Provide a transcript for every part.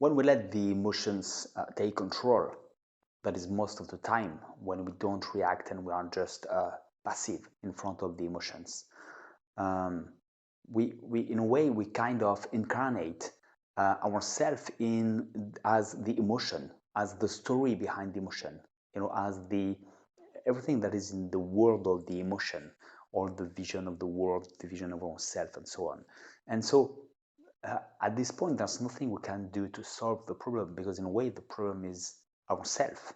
when we let the emotions take control, that is most of the time when we don't react and we are just passive in front of the emotions. We in a way we kind of incarnate ourselves in as the emotion, as the story behind the emotion, as the everything that is in the world of the emotion, or the vision of the world, the vision of ourselves, and so on. And so at this point, there's nothing we can do to solve the problem, because in a way the problem is ourselves.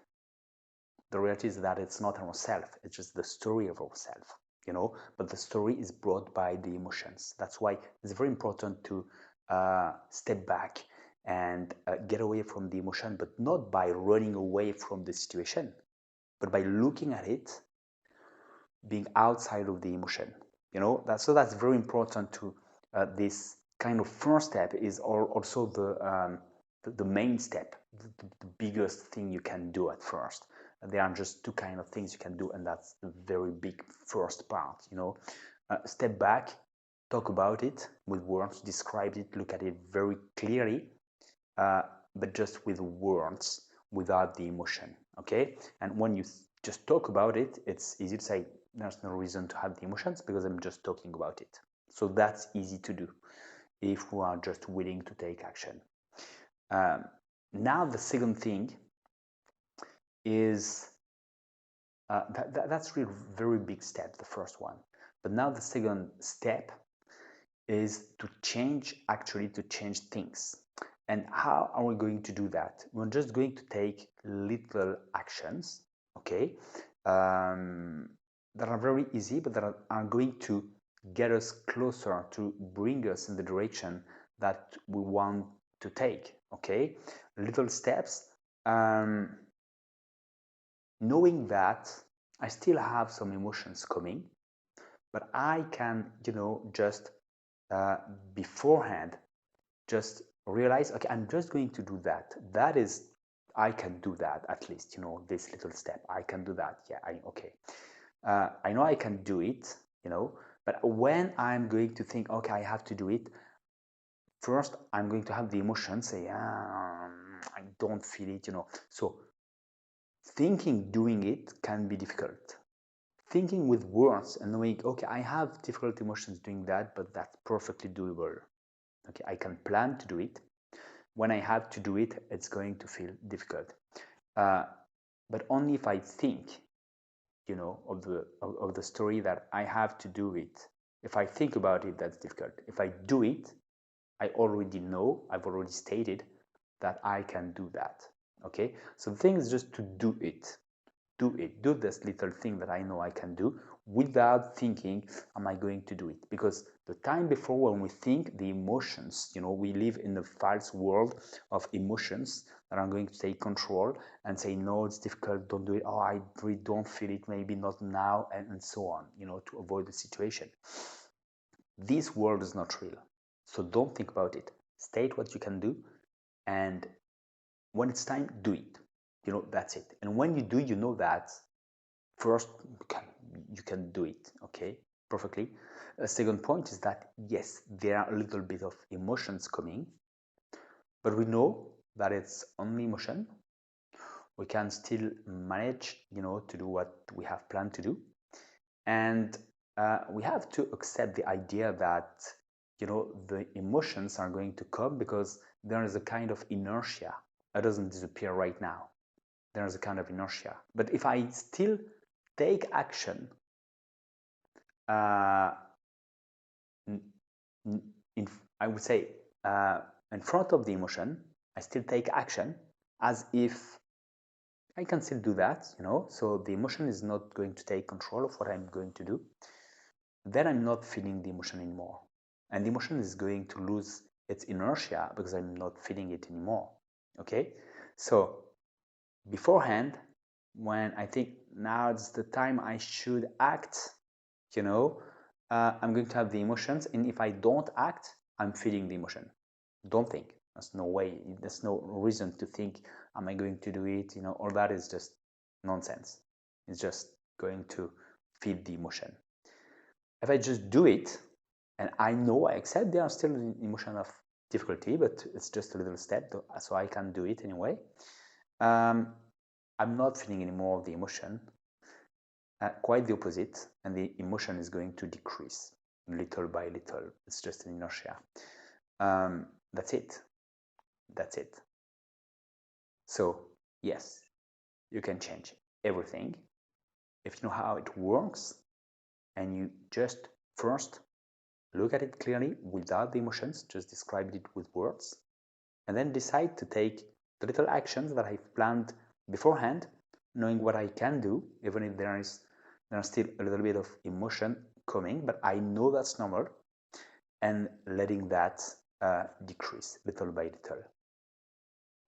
The reality is that it's not ourselves, it's just the story of ourselves, but the story is brought by the emotions. That's why it's very important to step back and get away from the emotion, but not by running away from the situation, but by looking at it, being outside of the emotion. So that's very important to this kind of first step is also the main step, the biggest thing you can do at first. There are just two kind of things you can do, and that's the very big first part. Step back, talk about it with words, describe it, look at it very clearly, but just with words, without the emotion. Okay, and when you just talk about it, it's easy to say there's no reason to have the emotions because I'm just talking about it. So that's easy to do if we are just willing to take action. Now the second thing is that's really a very big step, the first one. But now the second step is to change things. And how are we going to do that? We're just going to take little actions, okay, that are very easy, but that are going to get us closer, to bring us in the direction that we want to take, okay? Little steps, knowing that I still have some emotions coming, but I can, just beforehand, just realize, okay, I'm just going to do that. That is, I can do that at least, this little step. I can do that. Yeah, okay. I know I can do it, but when I'm going to think, okay, I have to do it, first I'm going to have the emotion say, I don't feel it, So thinking doing it can be difficult. Thinking with words and knowing, okay, I have difficult emotions doing that, but that's perfectly doable. Okay, I can plan to do it. When I have to do it, it's going to feel difficult. But only if I think, of the story that I have to do it. If I think about it, that's difficult. If I do it, I already know, I've already stated that I can do that. Okay, so the thing is just to do it. Do this little thing that I know I can do without thinking, am I going to do it? Because the time before, when we think, the emotions, we live in a false world of emotions that are going to take control and say, no, it's difficult, don't do it, oh, I really don't feel it, maybe not now, and so on, to avoid the situation. This world is not real, so don't think about it. State what you can do, and when it's time, do it. That's it. And when you do, that first you can do it, okay, perfectly. A second point is that, yes, there are a little bit of emotions coming, but we know that it's only emotion. We can still manage, to do what we have planned to do. And we have to accept the idea that, the emotions are going to come because there is a kind of inertia. It doesn't disappear right now. There's a kind of inertia. But if I still take action I would say in front of the emotion, I still take action as if I can still do that, so the emotion is not going to take control of what I'm going to do. Then I'm not feeling the emotion anymore. And the emotion is going to lose its inertia because I'm not feeling it anymore. Okay? So beforehand, when I think now it's the time I should act, I'm going to have the emotions, and if I don't act, I'm feeling the emotion. Don't think. There's no way, there's no reason to think, am I going to do it, or that is just nonsense. It's just going to feed the emotion. If I just do it, and I know I accept there are still an emotion of difficulty, but it's just a little step, so I can do it anyway. I'm not feeling any more of the emotion, quite the opposite, and the emotion is going to decrease little by little. It's just an inertia. That's it. That's it. So yes, you can change everything if you know how it works, and you just first look at it clearly without the emotions, just describe it with words, and then decide to take the little actions that I've planned beforehand, knowing what I can do, even if there's still a little bit of emotion coming, but I know that's normal, and letting that decrease little by little.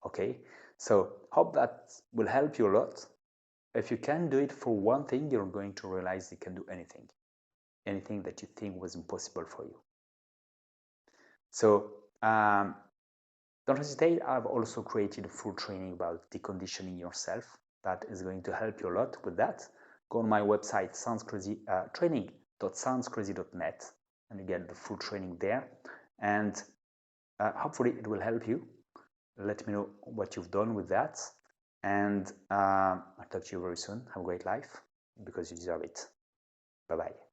Okay, so hope that will help you a lot. If you can do it for one thing, you're going to realize you can do anything that you think was impossible for you. So don't hesitate. I've also created a full training about deconditioning yourself that is going to help you a lot with that. Go on my website, training.soundscrazy.net, and you get the full training there. And hopefully it will help you. Let me know what you've done with that. And I'll talk to you very soon. Have a great life, because you deserve it. Bye-bye.